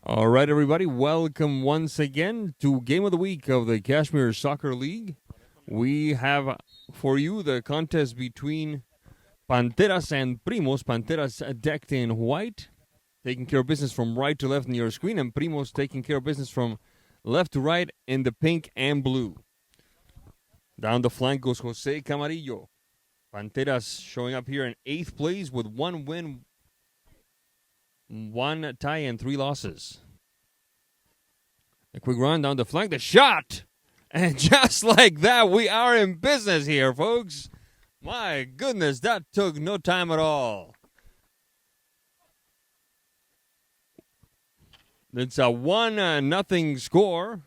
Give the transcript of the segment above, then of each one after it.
All right, everybody, welcome once again to Game of the Week of the Cashmere Soccer League. We have for you the contest between Panteras and Primos. Panteras decked in white, taking care of business from right to left on your screen, and Primos taking care of business from left to right in the pink and blue. Down the flank goes Jose Camarillo. Panteras showing up here in 8th place with 1 win, 1 tie, and 3 losses. A quick run down the flank, the shot! And just like that, we are in business here, folks. My goodness, that took no time at all. It's a 1-0 score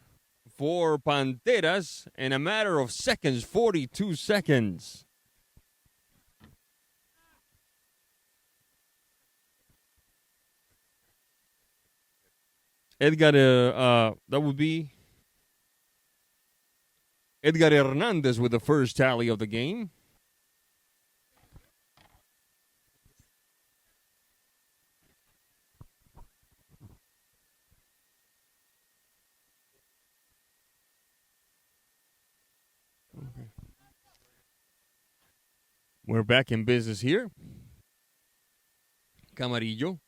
for Panteras in a matter of seconds, 42 seconds. That would be Edgar Hernandez with the first tally of the game. Okay. We're back in business here. Camarillo.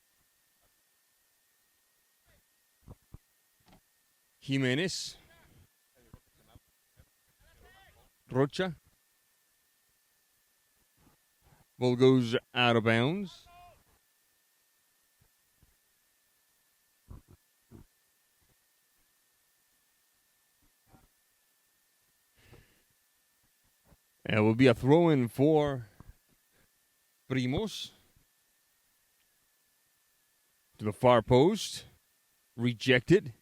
Jimenez. Rocha. Ball goes out of bounds. It will be a throw-in for Primos. To the far post. Rejected.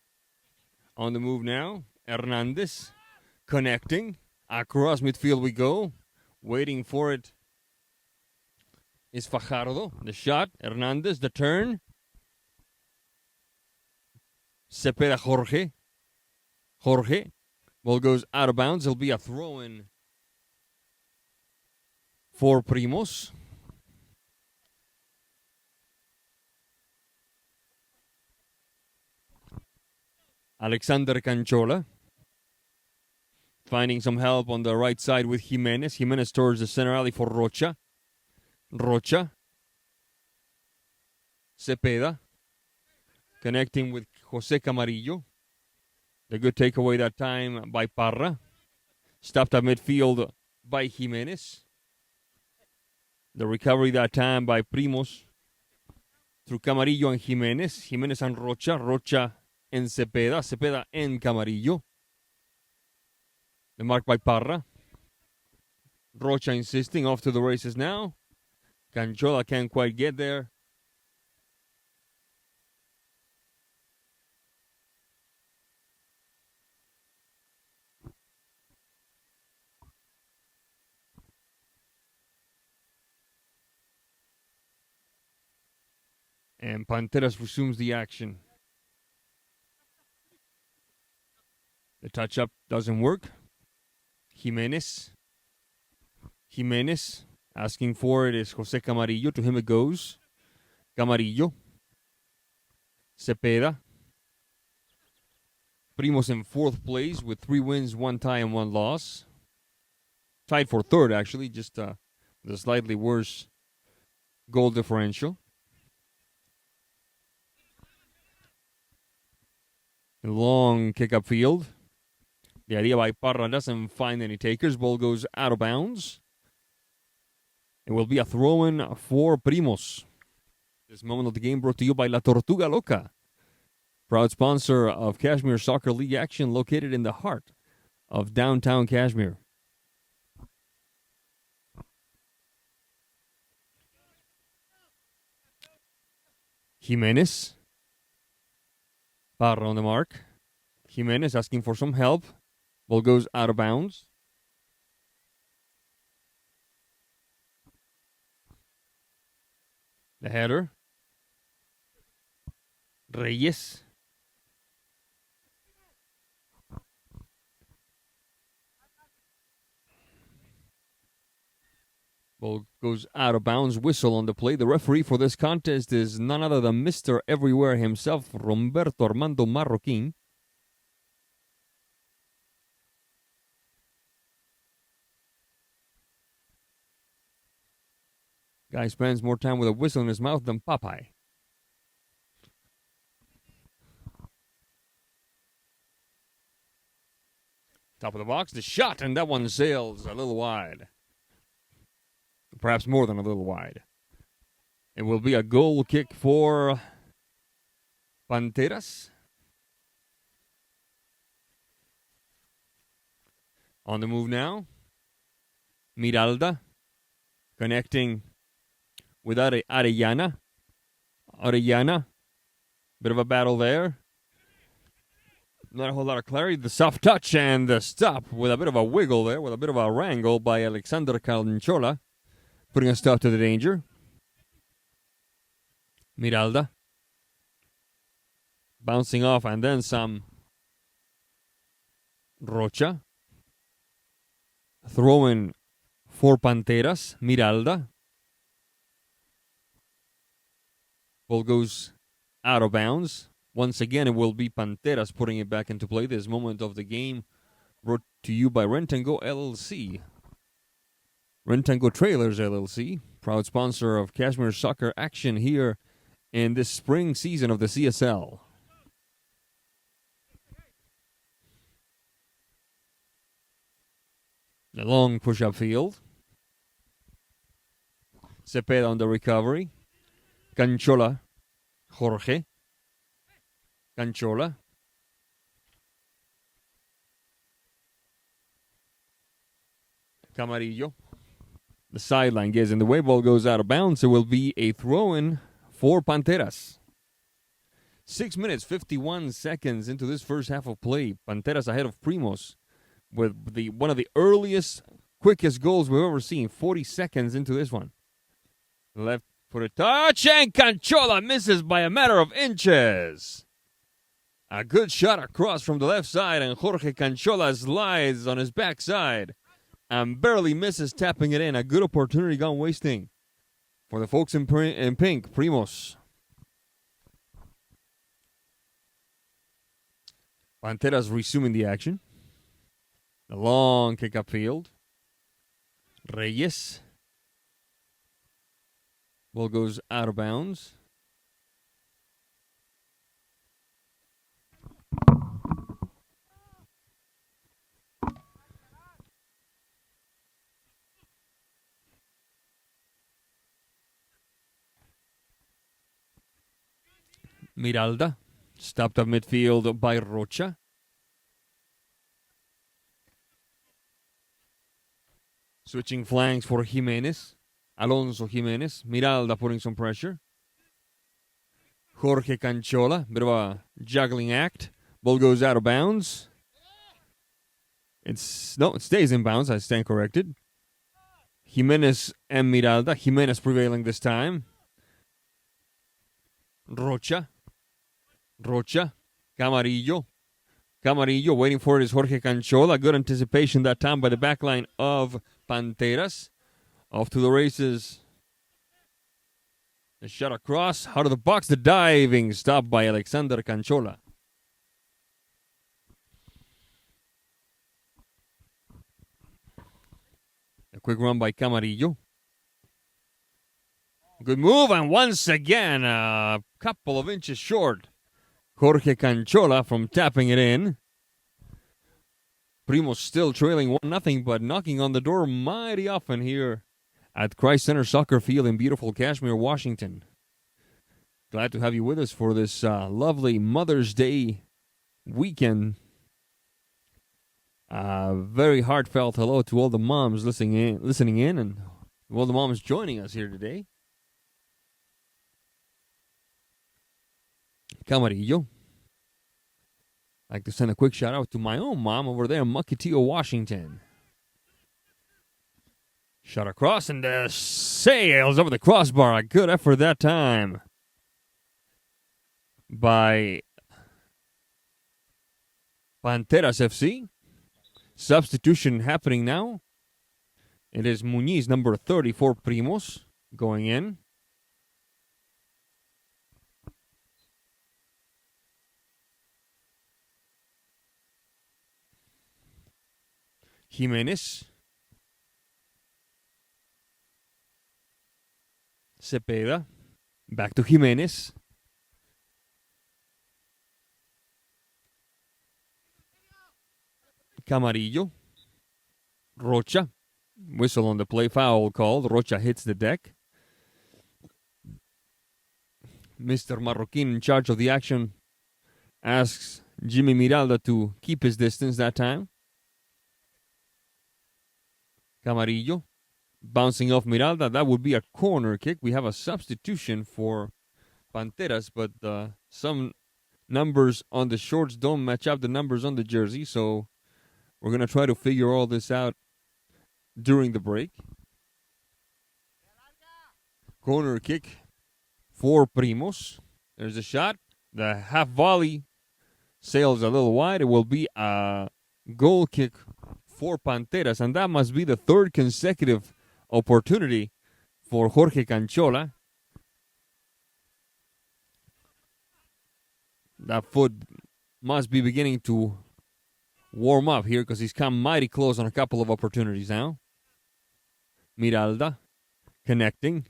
On the move now. Hernandez connecting. Across midfield we go. Waiting for it is Fajardo. The shot. Hernandez. The turn. Cepeda Jorge. Jorge. Ball goes out of bounds. It'll be a throw-in for Primos. Alexander Canchola. Finding some help on the right side with Jimenez. Jimenez towards the center alley for Rocha. Rocha. Cepeda. Connecting with Jose Camarillo. The good takeaway that time by Parra. Stopped at midfield by Jimenez. The recovery that time by Primos. Through Camarillo and Jimenez. Jimenez and Rocha. Rocha and Cepeda. Cepeda and Camarillo. The mark by Parra. Rocha insisting, off to the races now. Canchola can't quite get there. And Panteras resumes the action. The touch-up doesn't work. Jimenez. Jimenez asking for it is Jose Camarillo. To him it goes. Camarillo. Cepeda. Primos in 4th place with 3 wins, 1 tie, and 1 loss. Tied for 3rd, actually, just the slightly worse goal differential. A long kick upfield. The idea by Parra doesn't find any takers. Ball goes out of bounds. It will be a throw-in for Primos. This moment of the game brought to you by La Tortuga Loca, proud sponsor of Cashmere Soccer League action located in the heart of downtown Cashmere. Jimenez. Parra on the mark. Jimenez asking for some help. Ball goes out of bounds. The header. Reyes. Ball goes out of bounds. Whistle on the play. The referee for this contest is none other than Mr. Everywhere himself, Roberto Armando Marroquin. Guy spends more time with a whistle in his mouth than Popeye. Top of the box, the shot, and that one sails a little wide. Perhaps more than a little wide. It will be a goal kick for Panteras. On the move now. Miralda connecting with Arellana. Arellana, bit of a battle there. Not a whole lot of clarity. The soft touch and the stop with a bit of a wiggle there, with a bit of a wrangle by Alexander Canchola, putting a stop to the danger. Miralda bouncing off and then some. Rocha throwing for Panteras. Miralda. Ball goes out of bounds. Once again, it will be Panteras putting it back into play. This moment of the game brought to you by Rent and Go LLC. Rent and Go Trailers LLC, proud sponsor of Cashmere soccer action here in this spring season of the CSL. The long push-up field. Cepeda on the recovery. Canchola. Jorge. Canchola. Camarillo. The sideline gets in the way. Ball goes out of bounds. It will be a throw-in for Panteras. 6 minutes, 51 seconds into this first half of play. Panteras ahead of Primos with one of the earliest, quickest goals we've ever seen. 40 seconds into this one. Left footed touch, and Canchola misses by a matter of inches. A good shot across from the left side, and Jorge Canchola slides on his backside and barely misses tapping it in. A good opportunity gone wasting for the folks in pink, Primos. Panteras resuming the action. The long kick upfield. Reyes. Ball goes out of bounds. Miralda, stopped at midfield by Rocha. Switching flanks for Jimenez. Alonso Jimenez. Miralda putting some pressure. Jorge Canchola, bit of a juggling act. Ball goes out of bounds. It stays in bounds. I stand corrected. Jimenez and Miralda. Jimenez prevailing this time. Rocha. Camarillo. Camarillo waiting for it is Jorge Canchola. Good anticipation that time by the backline of Panteras. Off to the races. The shot across. Out of the box. The diving stop by Alexander Canchola. A quick run by Camarillo. Good move, and once again, a couple of inches short. Jorge Canchola from tapping it in. Primos still trailing 1-0, but knocking on the door mighty often here at Christ Center Soccer Field in beautiful Cashmere, Washington. Glad to have you with us for this lovely Mother's Day weekend. Very heartfelt hello to all the moms listening in, and all the moms joining us here today. Camarillo. I'd like to send a quick shout out to my own mom over there in Mukilteo, Washington. Shot across and sails over the crossbar. A good effort that time by Panteras FC. Substitution happening now It is Muñiz, number 30 for Primos, going in. Jimenez. Cepeda. Back to Jimenez. Camarillo. Rocha. Whistle on the play. Foul called. Rocha hits the deck. Mr. Marroquin, in charge of the action, asks Jimmy Miralda to keep his distance that time. Camarillo. Bouncing off Miralda. That would be a corner kick. We have a substitution for Panteras, but some numbers on the shorts don't match up the numbers on the jersey, so we're going to try to figure all this out during the break. Corner kick for Primos. There's a shot. The half volley sails a little wide. It will be a goal kick for Panteras, and that must be the third consecutive opportunity for Jorge Canchola. That foot must be beginning to warm up here because he's come mighty close on a couple of opportunities now. Miralda connecting.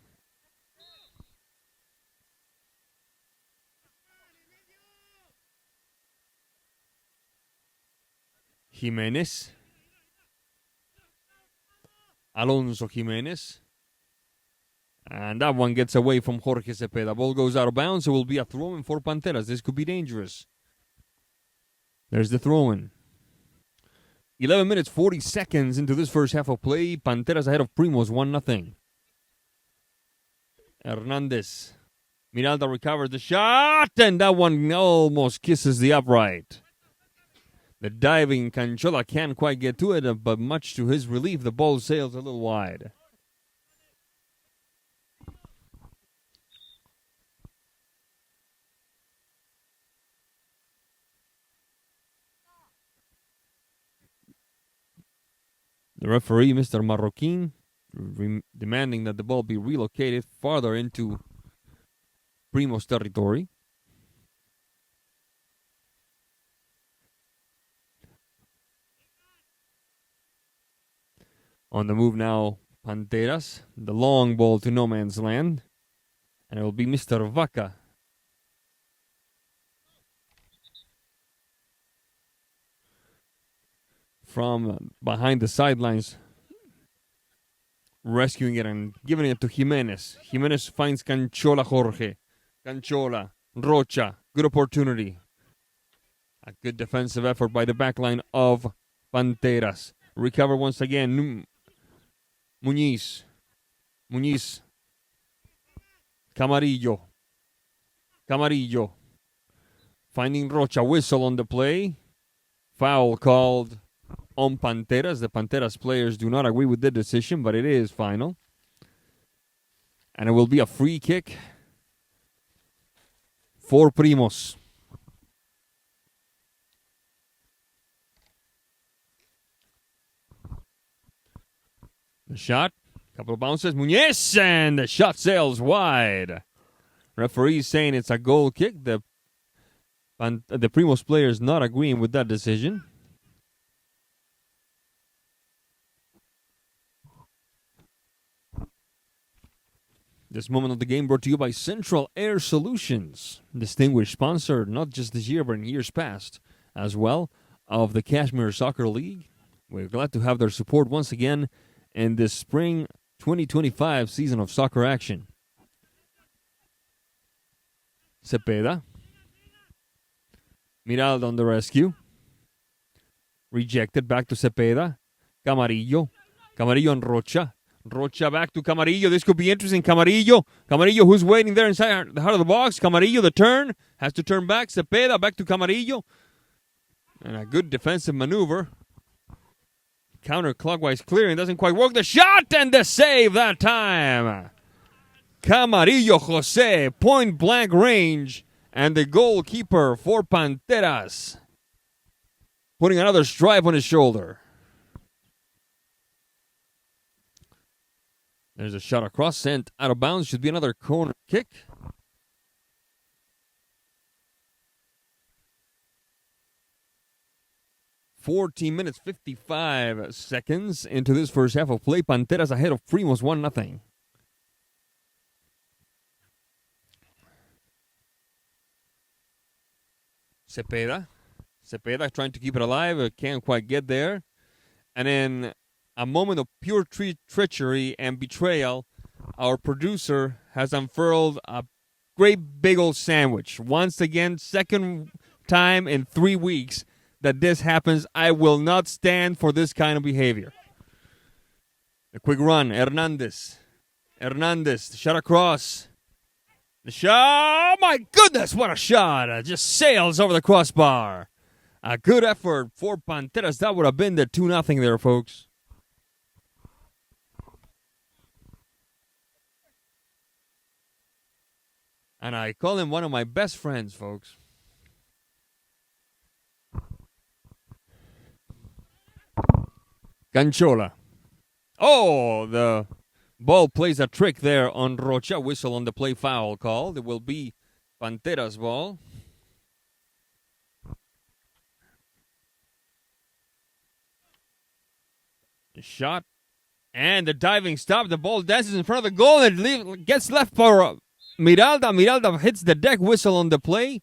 Jimenez. Alonso Jimenez. And that one gets away from Jorge Cepeda. Ball goes out of bounds. It will be a throw-in for Panteras. This could be dangerous. There's the throw-in. 11 minutes, 40 seconds into this first half of play. Panteras ahead of Primos, 1-0. Hernandez. Miralda recovers the shot, and that one almost kisses the upright. The diving Canchola can't quite get to it, but much to his relief, the ball sails a little wide. The referee, Mr. Marroquin, demanding that the ball be relocated farther into Primos territory. On the move now, Panteras. The long ball to no man's land. And it will be Mr. Vaca. From behind the sidelines, rescuing it and giving it to Jimenez. Jimenez finds Canchola Jorge. Canchola, Rocha, good opportunity. A good defensive effort by the backline of Panteras. Recover once again. Muñiz. Camarillo. Finding Rocha. Whistle on the play. Foul called on Panteras. The Panteras players do not agree with the decision, but it is final. And it will be a free kick for Primos. The shot, couple of bounces, Muñiz, and the shot sails wide. Referee saying it's a goal kick. The Primos players not agreeing with that decision. This moment of the game brought to you by Central Air Solutions, distinguished sponsor, not just this year, but in years past, as well, of the Cashmere Soccer League. We're glad to have their support once again in this spring 2025 season of soccer action. Cepeda. Miralda on the rescue. Rejected, back to Cepeda. Camarillo and Rocha. Rocha back to Camarillo. This could be interesting. Camarillo, who's waiting there inside the heart of the box. Camarillo, the turn. Has to turn back. Cepeda back to Camarillo. And a good defensive maneuver. Counterclockwise clearing. Doesn't quite work. The shot and the save that time. Camarillo Jose. Point blank range. And the goalkeeper for Panteras putting another stripe on his shoulder. There's a shot across, sent out of bounds. Should be another corner kick. (14 minutes, 55 seconds into this first half of play. Panteras ahead of Primos 1-0. Cepeda trying to keep it alive. Can't quite get there. And then a moment of pure treachery and betrayal. Our producer has unfurled a great big old sandwich. Once again, second time in 3 weeks that this happens. I will not stand for this kind of behavior. A quick run. Hernandez, shot across. The shot, my goodness, what a shot. Just sails over the crossbar. A good effort for Panteras. That would have been the 2-0 there, folks. And I call him one of my best friends, folks. Canchola. Oh, the ball plays a trick there on Rocha. Whistle on the play, foul call. It will be Panteras ball. The shot and the diving stop. The ball dances in front of the goal and it gets left for Miralda. Miralda hits the deck. Whistle on the play.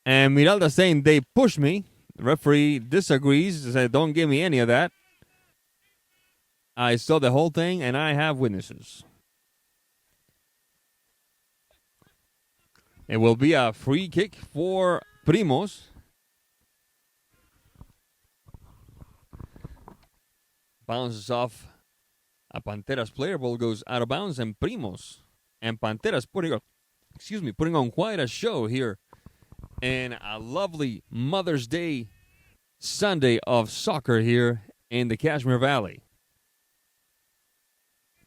And Miralda saying they pushed me. The referee disagrees. Said don't give me any of that. I saw the whole thing and I have witnesses. It will be a free kick for Primos. Bounces off a Panteras player. Ball goes out of bounds and Primos and Panteras putting on quite a show here in a lovely Mother's Day Sunday of soccer here in the Cashmere Valley.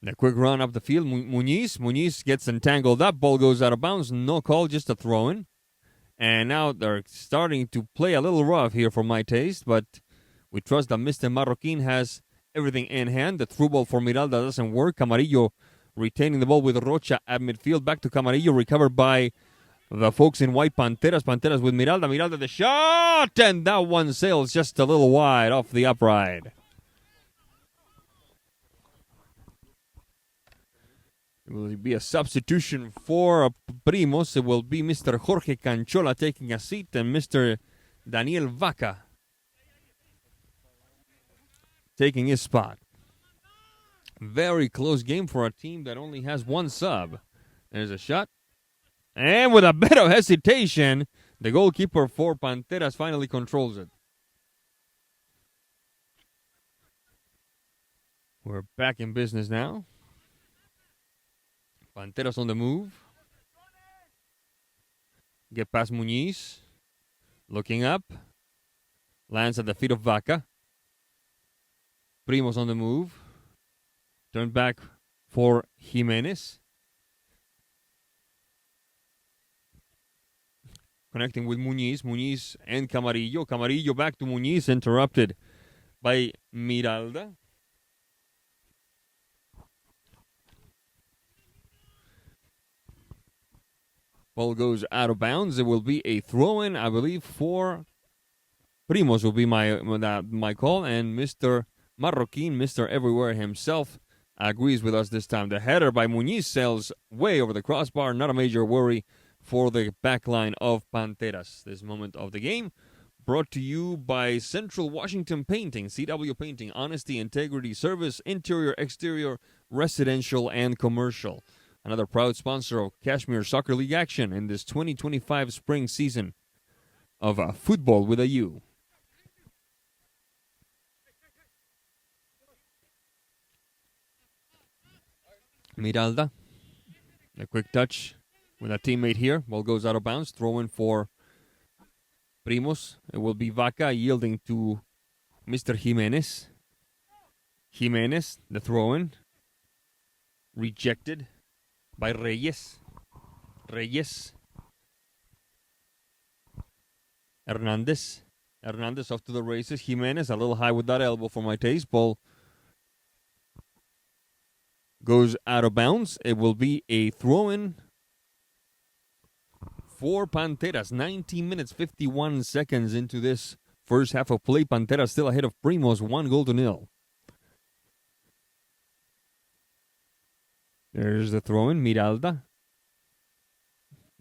A quick run up the field. Muñiz gets entangled up. Ball goes out of bounds. No call, just a throw-in. And now they're starting to play a little rough here for my taste, but we trust that Mr. Marroquin has everything in hand. The through ball for Miralda doesn't work. Camarillo retaining the ball with Rocha at midfield. Back to Camarillo, recovered by the folks in white. Panteras with Miralda. Miralda the shot, and that one sails just a little wide off the upright. It will be a substitution for Primos. It will be Mr. Jorge Canchola taking a seat and Mr. Daniel Vaca taking his spot. Very close game for a team that only has one sub. There's a shot. And with a bit of hesitation, the goalkeeper for Panteras finally controls it. We're back in business now. Panteras on the move. Get past Muñiz. Looking up. Lands at the feet of Vaca. Primos on the move. Turn back for Jimenez. Connecting with Muñiz. Muñiz and Camarillo. Camarillo back to Muñiz. Interrupted by Miralda. Ball goes out of bounds. It will be a throw-in, I believe, for Primos will be my call. And Mr. Marroquin, Mr. Everywhere himself, agrees with us this time. The header by Muñiz sails way over the crossbar. Not a major worry for the backline of Panteras. This moment of the game brought to you by Central Washington Painting, CW Painting, honesty, integrity, service, interior, exterior, residential, and commercial. Another proud sponsor of Cashmere Soccer League action in this 2025 spring season of football with a U. Miralda, a quick touch with a teammate here. Ball goes out of bounds. Throw in for Primos. It will be Vaca yielding to Mr. Jimenez. Jimenez, the throw in. Rejected by Reyes. Hernandez off to the races. Jimenez a little high with that elbow for my taste. Ball goes out of bounds. It will be a throw-in for Panteras. 19 minutes, 51 seconds into this first half of play. Panteras still ahead of Primos, 1-0. There's the throw-in, Miralda.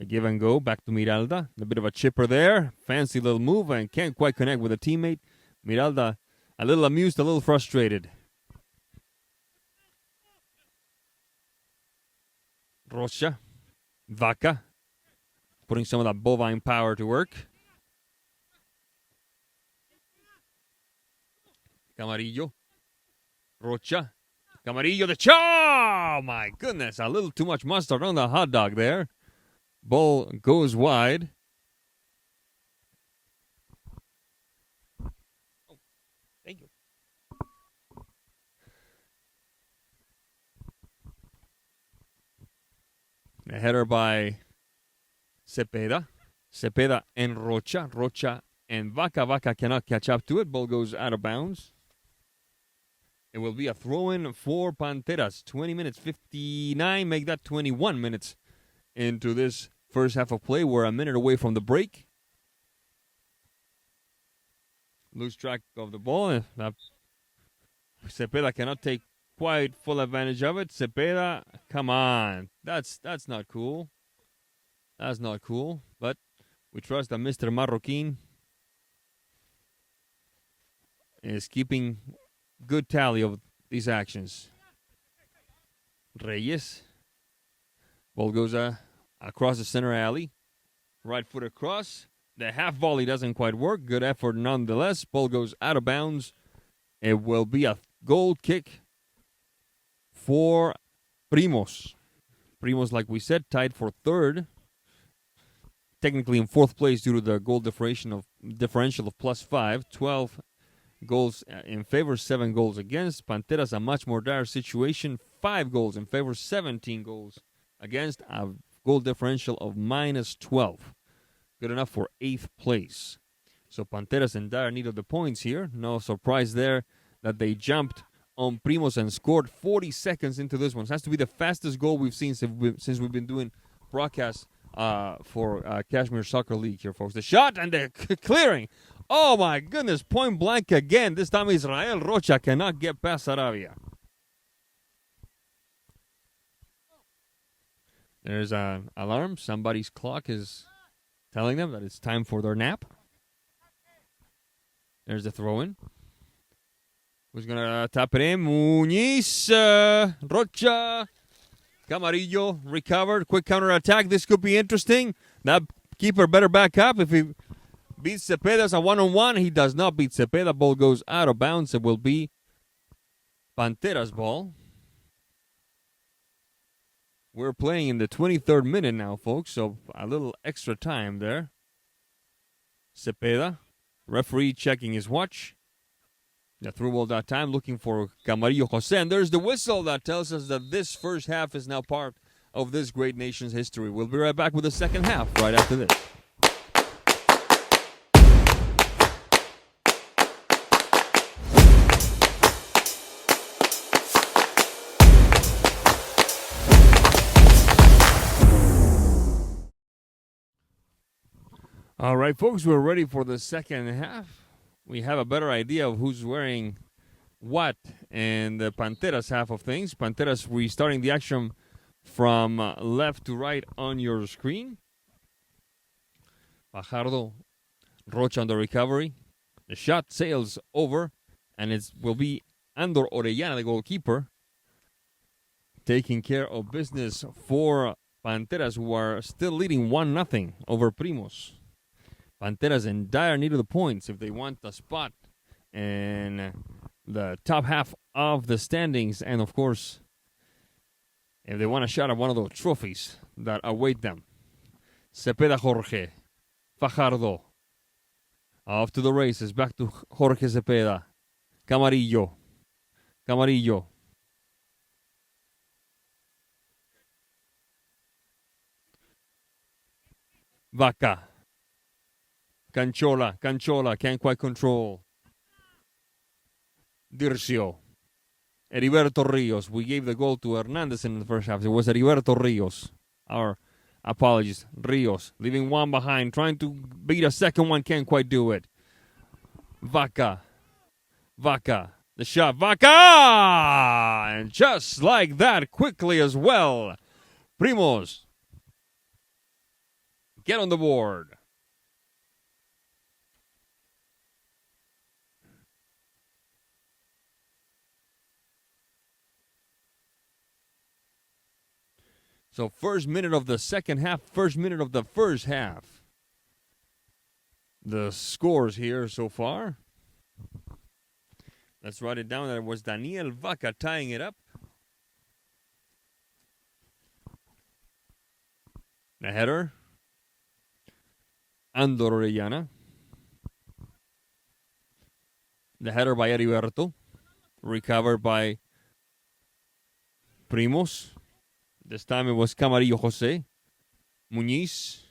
A give and go, back to Miralda. A bit of a chipper there. Fancy little move and can't quite connect with a teammate. Miralda a little amused, a little frustrated. Rocha, Vaca, putting some of that bovine power to work. Camarillo, Rocha, Camarillo, the chaw! Oh my goodness, a little too much mustard on the hot dog there. Ball goes wide. Oh, thank you. A header by Cepeda. Cepeda and Rocha. Rocha and Vaca. Vaca cannot catch up to it. Ball goes out of bounds. It will be a throw-in for Panteras. 20 minutes, 59. Make that 21 minutes into this first half of play. We're a minute away from the break. Lose track of the ball. Cepeda cannot take quite full advantage of it. Cepeda, come on. That's not cool. That's not cool. But we trust that Mr. Marroquin is keeping good tally of these actions. Reyes. Ball goes across the center alley. Right foot across. The half volley doesn't quite work. Good effort nonetheless. Ball goes out of bounds. It will be a goal kick for Primos. Primos, like we said, tied for third. Technically in fourth place due to the goal differential of +5. 12 goals in favor, 7 goals against. Panteras, a much more dire situation. 5 goals in favor, 17 goals against. A goal differential of -12. Good enough for 8th place. So Panteras in dire need of the points here. No surprise there that they jumped on Primos and scored 40 seconds into this one. It has to be the fastest goal we've seen since we've been doing broadcasts for Cashmere Soccer League here, folks. The shot and the clearing. Oh, my goodness. Point blank again. This time Israel Rocha cannot get past Sarabia. There's an alarm. Somebody's clock is telling them that it's time for their nap. There's the throw-in. Who's going to tap it in? Muñiz, Rocha, Camarillo recovered. Quick counter-attack. This could be interesting. That keeper better back up. If he beats Cepeda's a one-on-one, he does not beat Cepeda. Ball goes out of bounds. It will be Panteras' ball. We're playing in the 23rd minute now, folks, so a little extra time there. Cepeda, referee checking his watch. The through ball that time, looking for Camarillo Jose. And there's the whistle that tells us that this first half is now part of this great nation's history. We'll be right back with the second half right after this. All right, folks, we're ready for the second half. We have a better idea of who's wearing what in the Panteras half of things. Panteras restarting the action from left to right on your screen. Fajardo, Rocha on the recovery. The shot sails over, and it will be Andor Orellana, the goalkeeper, taking care of business for Panteras, who are still leading 1-0 over Primos. Panteras in dire need of the points if they want a spot in the top half of the standings. And, of course, if they want a shot at one of those trophies that await them. Cepeda Jorge. Fajardo. Off to the races. Back to Jorge Cepeda. Camarillo. Camarillo. Vaca. Canchola can't quite control. Dircio. Heriberto Rios. We gave the goal to Hernandez in the first half. It was Heriberto Rios. Our apologies. Rios leaving one behind, trying to beat a second one. Can't quite do it. Vaca. The shot. Vaca! And just like that, quickly as well. Primos get on the board. So first minute of the second half, first minute of the first half. The scores here so far. Let's write it down. That it was Daniel Vaca tying it up. The header. Andor Orellana. The header by Heriberto. Recovered by Primos. This time it was Camarillo Jose. Muñiz,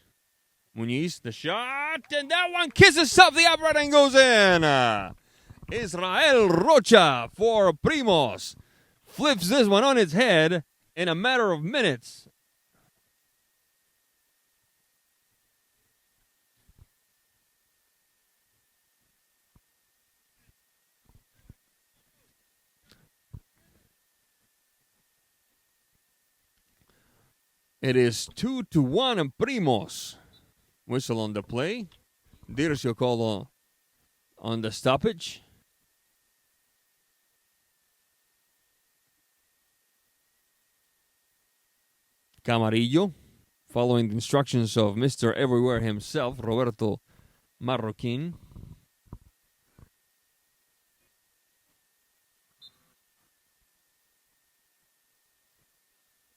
the shot, and that one kisses up the upright and goes in. Israel Rocha for Primos. Flips this one on its head in a matter of minutes. It is 2-1 and Primos. Whistle on the play. Dircio call on the stoppage. Camarillo, following the instructions of Mr. Everywhere himself, Roberto Marroquin.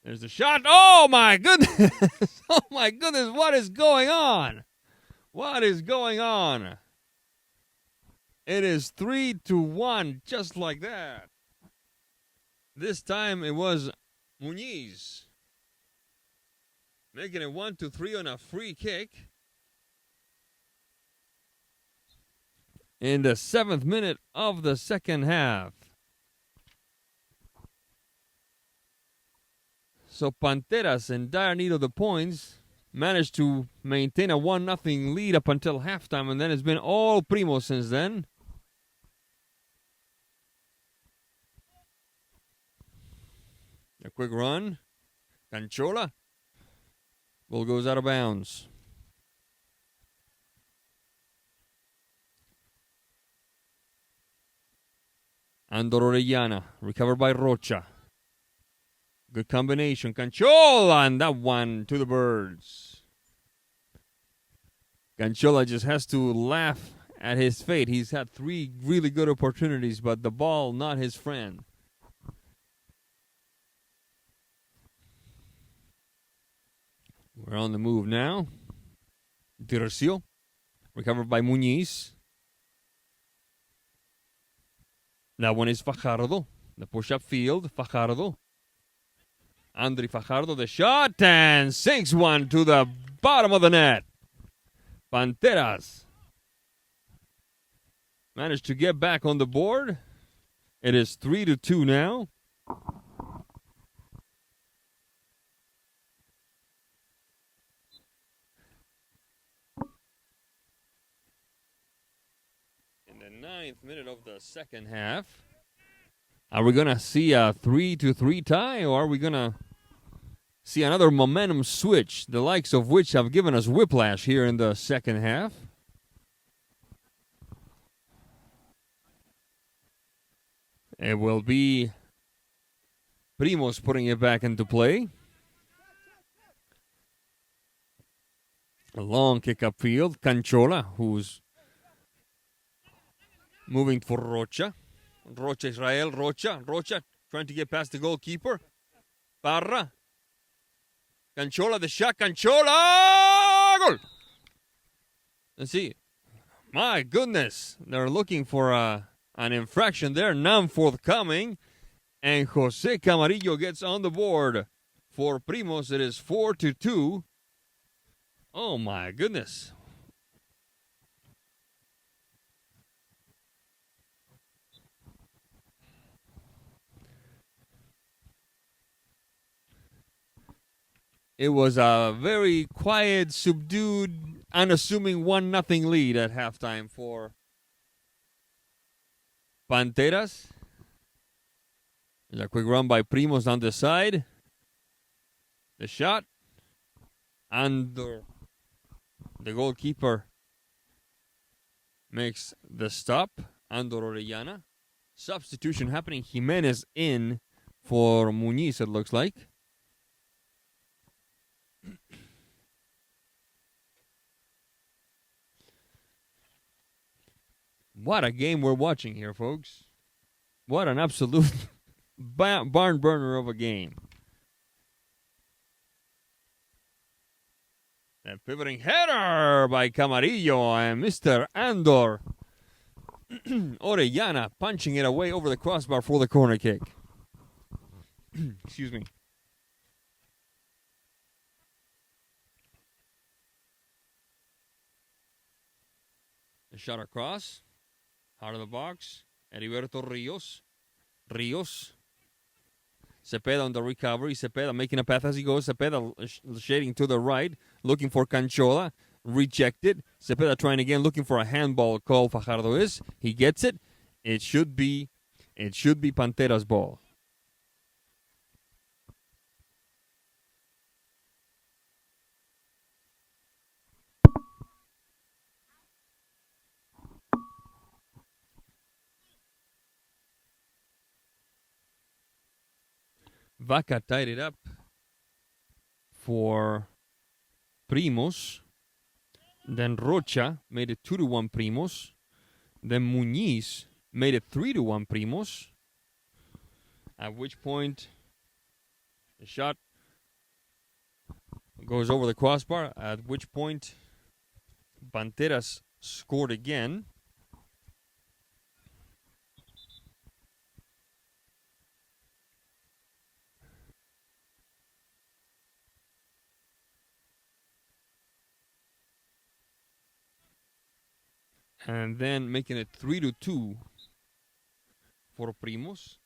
There's the shot. Oh, my goodness. Oh, my goodness. What is going on? What is going on? It is 3-1, just like that. This time it was Muñiz making it 1-3 on a free kick. In the 7th minute of the second half. So Panteras, in dire need of the points, managed to maintain a 1-0 lead up until halftime, and then it's been all Primos since then. A quick run. Canchola. Ball goes out of bounds. Andor Orellana, recovered by Rocha. Good combination. Canchola, and that one to the birds. Canchola just has to laugh at his fate. He's had 3 really good opportunities, but the ball not his friend. We're on the move now. Dircio, recovered by Muñiz. That one is Fajardo. The push-up field, Fajardo. Andri Fajardo, the shot, and sinks one to the bottom of the net. Panteras managed to get back on the board. It is 3-2 now. In the 9th minute of the second half. Are we going to see a 3-3 tie, or are we going to see another momentum switch, the likes of which have given us whiplash here in the second half? It will be Primos putting it back into play. A long kick upfield. Canchola, who's moving for Rocha. Rocha Israel, Rocha trying to get past the goalkeeper. Parra. Canchola, the shot, Canchola! Goal! Let's see. My goodness. They're looking for an infraction there, none forthcoming. And Jose Camarillo gets on the board. For Primos, it is 4-2. Oh, my goodness. It was a very quiet, subdued, unassuming 1-0 lead at halftime for Panteras. There's a quick run by Primos down the side. The shot. And the goalkeeper makes the stop. Andor Orellana. Substitution happening. Jimenez in for Muñiz, it looks like. What a game we're watching here, folks. What an absolute barn burner of a game. That pivoting header by Camarillo and Mr. Andor Orellana punching it away over the crossbar for the corner kick. Excuse me. The shot across. Out of the box. Heriberto Rios. Cepeda on the recovery. Cepeda making a path as he goes. Cepeda shading to the right. Looking for Canchola. Rejected. Cepeda trying again. Looking for a handball call. Fajardo is. He gets it. It should be Panteras' ball. Vaca tied it up for Primos. Then Rocha made it 2-1 Primos. Then Muñiz made it 3-1 Primos. At which point the shot goes over the crossbar. At which point Panteras scored again. And then making it 3-2 for Primos.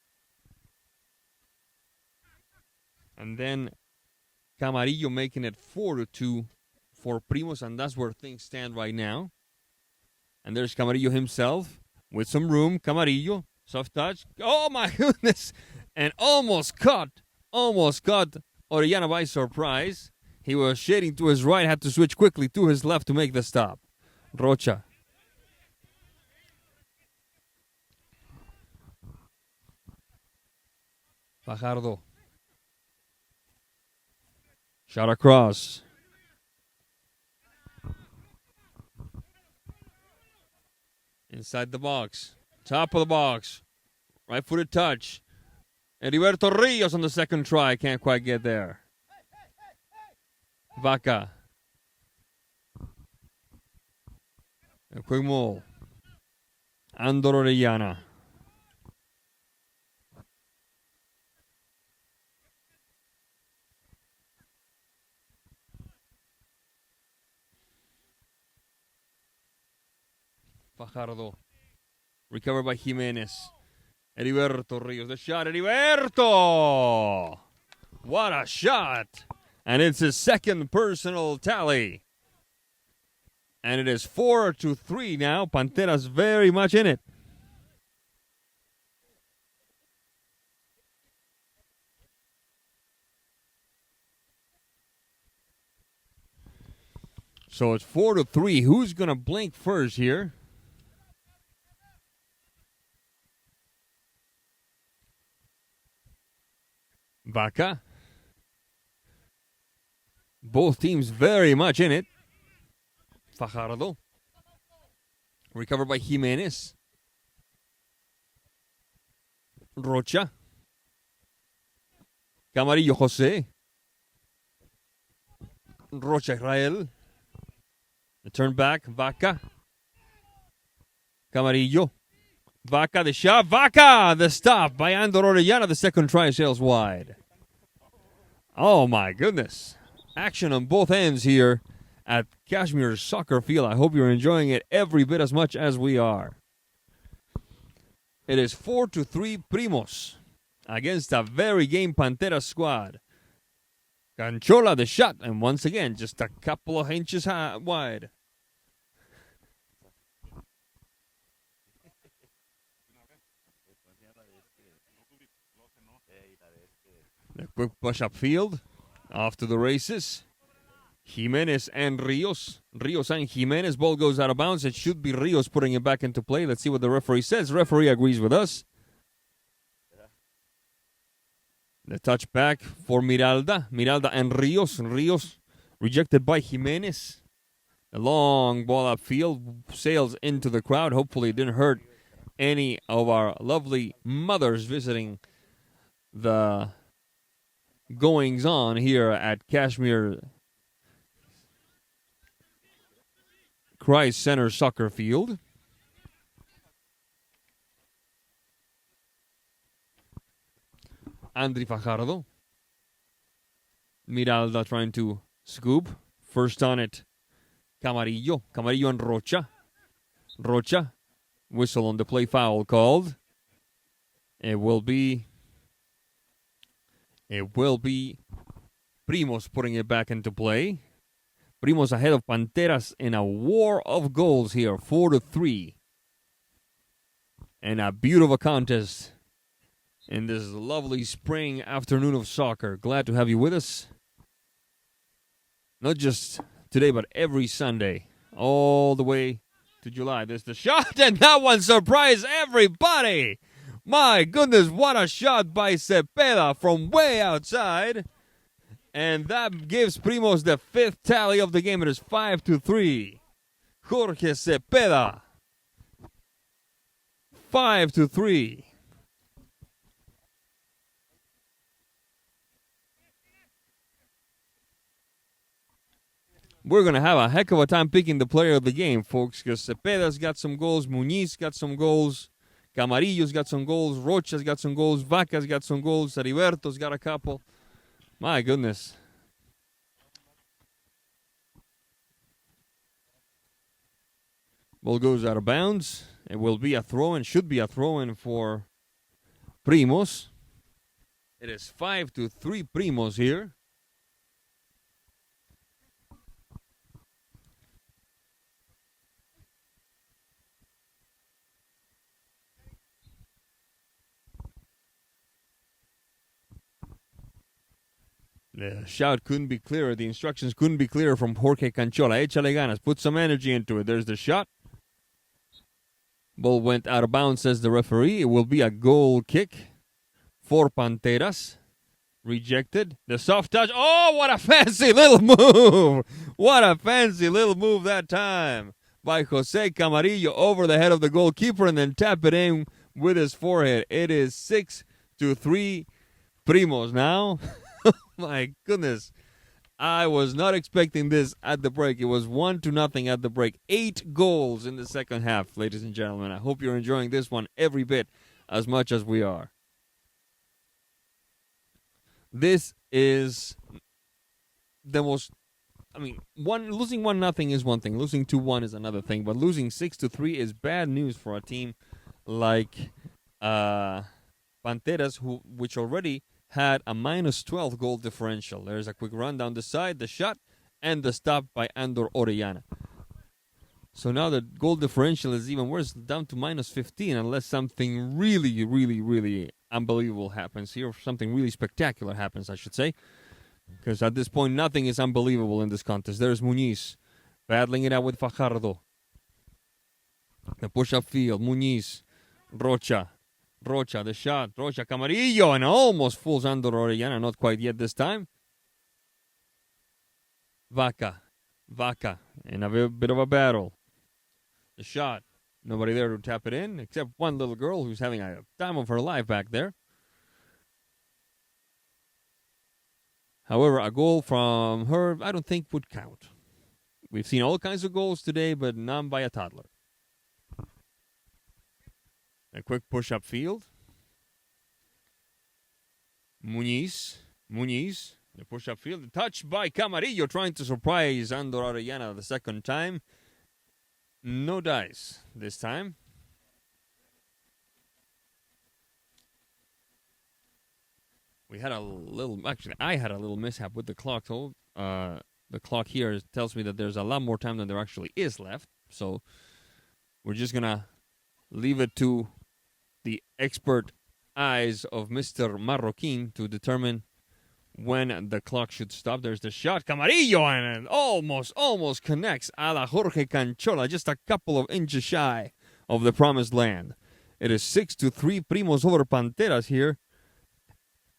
And then Camarillo making it 4-2 for Primos. And that's where things stand right now. And there's Camarillo himself with some room. Camarillo, soft touch. Oh my goodness. And almost caught Orellana by surprise. He was shading to his right, had to switch quickly to his left to make the stop. Rocha. Fajardo. Shot across. Inside the box. Top of the box. Right-footed touch. Heriberto Rios on the second try. Can't quite get there. Vaca. A quick move. Andor Orellana. Fajardo. Recovered by Jimenez. Heriberto Rios. The shot. Heriberto! What a shot! And it's his second personal tally. And it is 4-3 now. Panteras very much in it. So it's 4-3. Who's going to blink first here? Vaca. Both teams very much in it. Fajardo. Recovered by Jimenez. Rocha. Camarillo Jose. Rocha Israel. The turn back. Vaca. Camarillo. Vaca the shot. Vaca the stop by Andor Orellana. The second try sails wide. Oh my goodness. Action on both ends here at Cashmere Soccer Field. I hope you're enjoying it every bit as much as we are. It is 4-3 Primos against a very game Panteras squad. Canchola, the shot, and once again, just a couple of inches wide. A quick push upfield, off to the races. Jimenez and Rios. Rios and Jimenez. Ball goes out of bounds. It should be Rios putting it back into play. Let's see what the referee says. Referee agrees with us. The touchback for Miralda. Miralda and Rios. Rios rejected by Jimenez. A long ball upfield. Sails into the crowd. Hopefully it didn't hurt any of our lovely mothers visiting the goings on here at Cashmere Christ Center Soccer Field. Andri Fajardo. Miralda trying to scoop. First on it, Camarillo. Camarillo and Rocha. Rocha. Whistle on the play, foul called. It will be Primos putting it back into play. Primos ahead of Panteras in a war of goals here, 4-3. And a beautiful contest in this lovely spring afternoon of soccer. Glad to have you with us. Not just today, but every Sunday, all the way to July. There's the shot, and that one surprised everybody. My goodness, what a shot by Cepeda from way outside. And that gives Primos the fifth tally of the game. It is 5-3. Jorge Cepeda. 5-3. We're going to have a heck of a time picking the player of the game, folks, because Cepeda's got some goals, Muñiz got some goals, Camarillo's got some goals, Rocha's got some goals, Vaca's got some goals, Heriberto's got a couple. My goodness. Ball goes out of bounds. It will be a throw-in, should be a throw-in for Primos. It is 5-3 Primos here. The shout couldn't be clearer. The instructions couldn't be clearer from Jorge Canchola. Échale ganas. Put some energy into it. There's the shot. Ball went out of bounds, says the referee. It will be a goal kick for Panteras. Rejected. The soft touch. Oh, what a fancy little move. What a fancy little move that time by Jose Camarillo over the head of the goalkeeper and then tap it in with his forehead. It is 6-3 Primos now. My goodness. I was not expecting this at the break. It was 1-0 at the break. 8 goals in the second half, ladies and gentlemen. I hope you're enjoying this one every bit as much as we are. This is the most, losing 1-0 is one thing. Losing 2-1 is another thing. But losing 6-3 is bad news for a team like Panteras, which already had a -12 goal differential. There's a quick run down the side, the shot, and the stop by Andor Orellana. So now the goal differential is even worse, down to -15, unless something really, really, really unbelievable happens here. Something really spectacular happens, I should say. Because at this point, nothing is unbelievable in this contest. There's Muñiz battling it out with Fajardo. The push-up field, Muñiz, Rocha, the shot, Rocha, Camarillo, and almost fools Andor Orellana, not quite yet this time. Vaca, in a bit of a battle. The shot, nobody there to tap it in, except one little girl who's having a time of her life back there. However, a goal from her, I don't think would count. We've seen all kinds of goals today, but none by a toddler. A quick push-up field. Muñiz, the push-up field. The touch by Camarillo trying to surprise Andor Orellana the second time. No dice this time. We had a little, actually, I had a little mishap with the clock. So, the clock here tells me that there's a lot more time than there actually is left. So, we're just going to leave it to the expert eyes of Mr. Marroquin to determine when the clock should stop. There's the shot. Camarillo, and it almost connects a la Jorge Canchola, just a couple of inches shy of the promised land. It is 6-3 Primos over Panteras here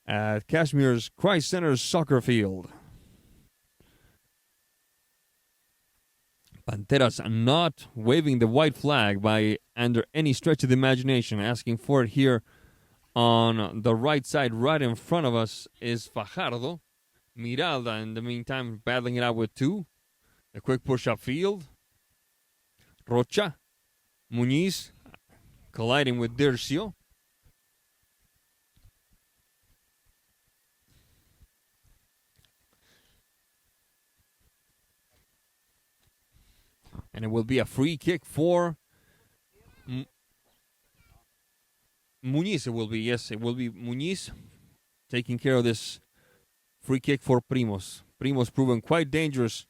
at Cashmere's Christ Center's soccer field. Panteras not waving the white flag by under any stretch of the imagination. Asking for it here on the right side, right in front of us, is Fajardo. Miralda, in the meantime, battling it out with two. A quick push upfield. Rocha. Muniz colliding with Dircio. And it will be a free kick for Muniz. It will be, yes, it will be Muniz taking care of this free kick for Primos. Primos proven quite dangerous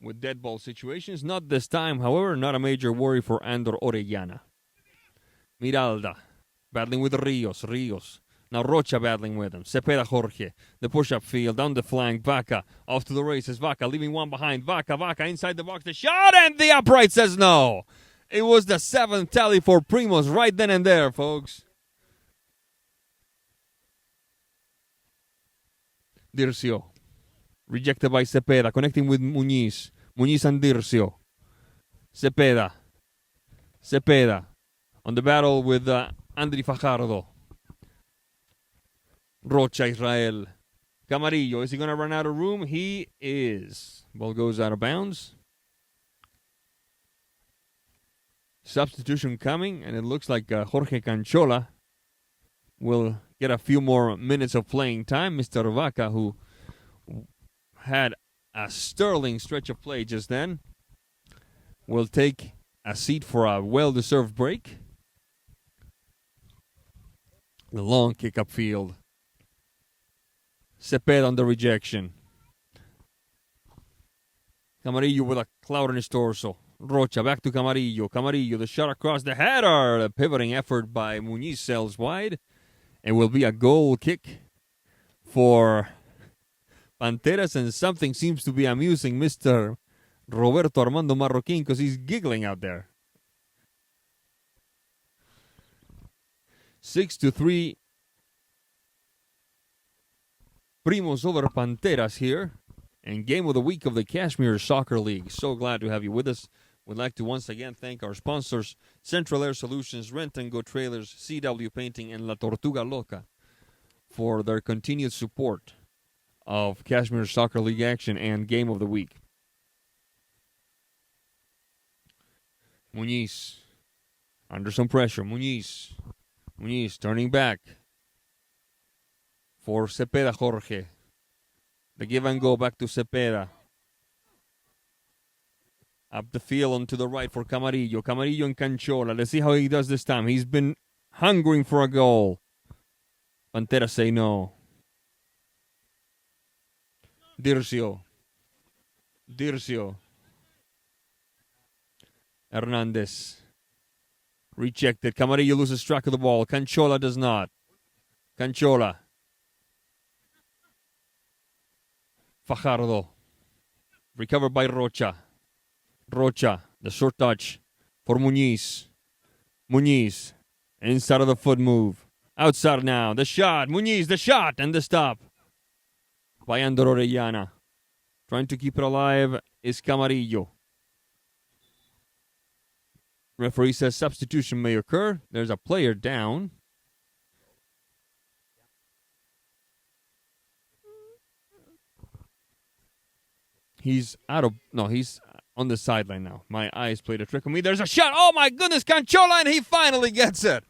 with dead ball situations. Not this time, however, not a major worry for Andor Orellana. Miralda battling with Rios. Now Rocha battling with him. Cepeda Jorge. The push-up field down the flank. Vaca off to the races. Vaca leaving one behind. Vaca inside the box. The shot, and the upright says no. It was the 7th tally for Primos right then and there, folks. Dircio. Rejected by Cepeda. Connecting with Muniz. Muniz and Dircio. Cepeda. On the battle with Andri Fajardo. Rocha Israel. Camarillo, is he going to run out of room? He is. Ball goes out of bounds. Substitution coming, and it looks like Jorge Canchola will get a few more minutes of playing time. Mr. Vaca, who had a sterling stretch of play just then, will take a seat for a well-deserved break. The long kick upfield. Cepeda on the rejection. Camarillo with a cloud on his torso. Rocha back to Camarillo. Camarillo, the shot across the header. The pivoting effort by Muniz sails wide. It will be a goal kick for Panteras, and something seems to be amusing Mr. Roberto Armando Marroquin because he's giggling out there. 6-3 Primos over Panteras here, and game of the week of the Cashmere Soccer League. So glad to have you with us. We'd like to once again thank our sponsors, Central Air Solutions, Rent and Go Trailers, CW Painting, and La Tortuga Loca for their continued support of Cashmere Soccer League action and game of the week. Muniz under some pressure. Muniz turning back for Cepeda Jorge. The give and go back to Cepeda. Up the field on to the right for Camarillo. Camarillo and Canchola. Let's see how he does this time. He's been hungering for a goal. Panteras say no. Dircio. Hernandez. Rejected. Camarillo loses track of the ball. Canchola does not. Canchola. Fajardo. Recovered by Rocha. The short touch for Muniz. Inside of the foot move. Outside now. The shot. Muniz, the shot. And the stop by Andor Orellana. Trying to keep it alive is Camarillo. Referee says substitution may occur. There's a player down. He's on the sideline now. My eyes played a trick on me. There's a shot. Oh my goodness, Canchola, and he finally gets it.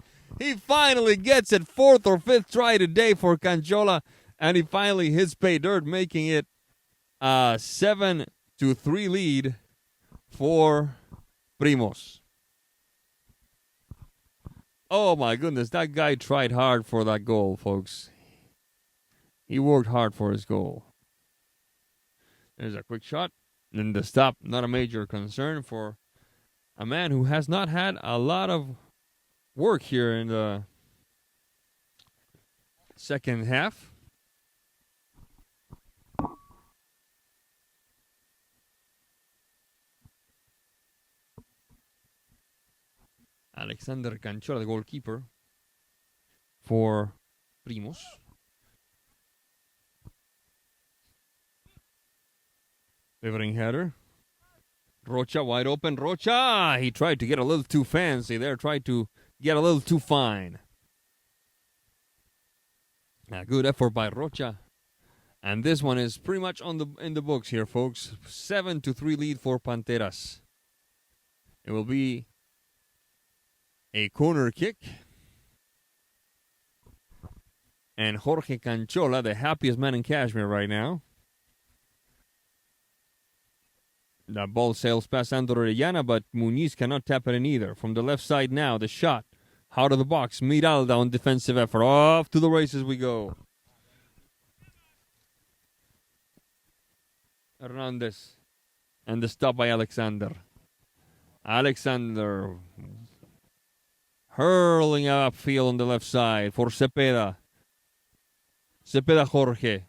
Fourth or fifth try today for Canchola, and he finally hits pay dirt, making it a 7-3 lead for Primos. Oh my goodness, that guy tried hard for that goal, folks. He worked hard for his goal. There's a quick shot. And the stop, not a major concern for a man who has not had a lot of work here in the second half. Alexander Canchola, the goalkeeper for Primos. Pivoting header. Rocha wide open. Rocha! He tried to get a little too fancy there. Tried to get a little too fine. A good effort by Rocha. And this one is pretty much in the books here, folks. 7-3 lead for Panteras. It will be a corner kick. And Jorge Canchola, the happiest man in Cashmere right now. The ball sails past Andor Orellana, but Muniz cannot tap it in either. From the left side now, the shot. Out of the box, Miralda on defensive effort. Off to the races we go. Hernandez. And the stop by Alexander. Alexander hurling upfield on the left side for Cepeda. Cepeda Jorge.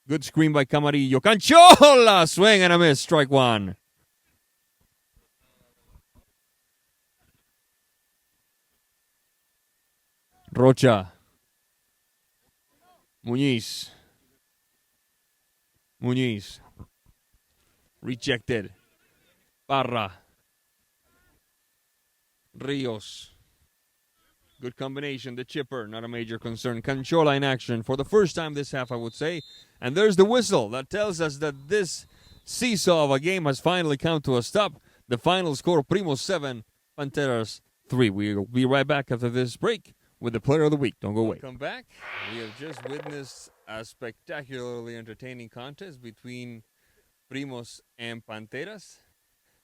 Good screen by Camarillo. Canchola! Swing and a miss. Strike one. Rocha. Muniz. Rejected. Parra. Rios. Good combination. The chipper, not a major concern. Canchola in action for the first time this half, I would say. And there's the whistle that tells us that this seesaw of a game has finally come to a stop. The final score, Primos 7, Panteras 3. We'll be right back after this break with the player of the week. Don't go away. Welcome back. We have just witnessed a spectacularly entertaining contest between Primos and Panteras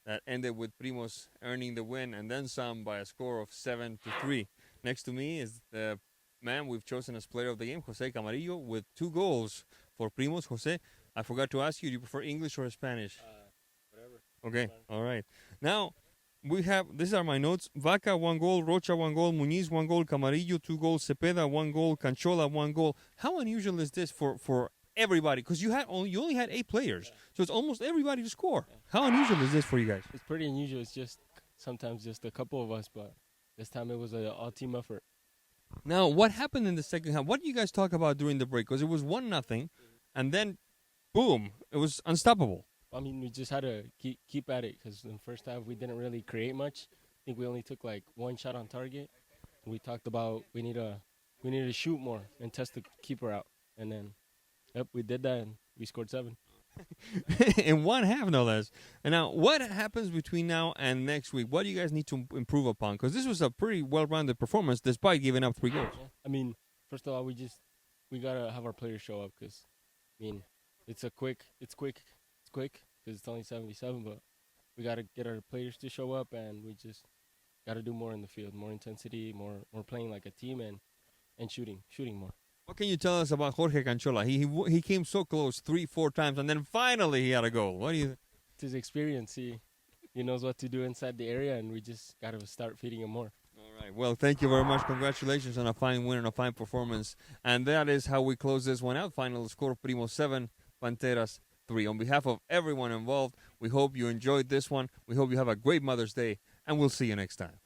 that ended with Primos earning the win and then some by a score of 7-3. Next to me is the man we've chosen as player of the game, Jose Camarillo, with 2 goals for Primos. Jose, I forgot to ask you, do you prefer English or Spanish? Whatever. Okay, all right. Now, we have, these are my notes. Vaca, 1 goal. Rocha, 1 goal. Muniz, 1 goal. Camarillo, 2 goals. Cepeda, 1 goal. Canchola, 1 goal. How unusual is this for everybody? Because you only had 8 players, so it's almost everybody to score. How unusual is this for you guys? It's pretty unusual. It's just sometimes just a couple of us, but this time it was an all-team effort. Now, what happened in the second half? What did you guys talk about during the break? Because it was 1-0, and then, boom, it was unstoppable. I mean, we just had to keep at it because in the first half we didn't really create much. I think we only took like 1 shot on target. We talked about we need to shoot more and test the keeper out, and then, yep, we did that and we scored 7. In 1 half, no less. And now, what happens between now and next week? What do you guys need to improve upon? Because this was a pretty well-rounded performance despite giving up 3 goals. Yeah. I mean, first of all, we gotta have our players show up because, I mean, it's quick because it's only 77, but we gotta get our players to show up and we just gotta do more in the field, more intensity, more playing like a team and shooting more. What can you tell us about Jorge Canchola? He came so close 3-4 times, and then finally he had a goal. What do you? It's his experience. He knows what to do inside the area, and we just got to start feeding him more. All right. Well, thank you very much. Congratulations on a fine win and a fine performance. And that is how we close this one out. Final score, Primos 7, Panteras 3. On behalf of everyone involved, we hope you enjoyed this one. We hope you have a great Mother's Day, and we'll see you next time.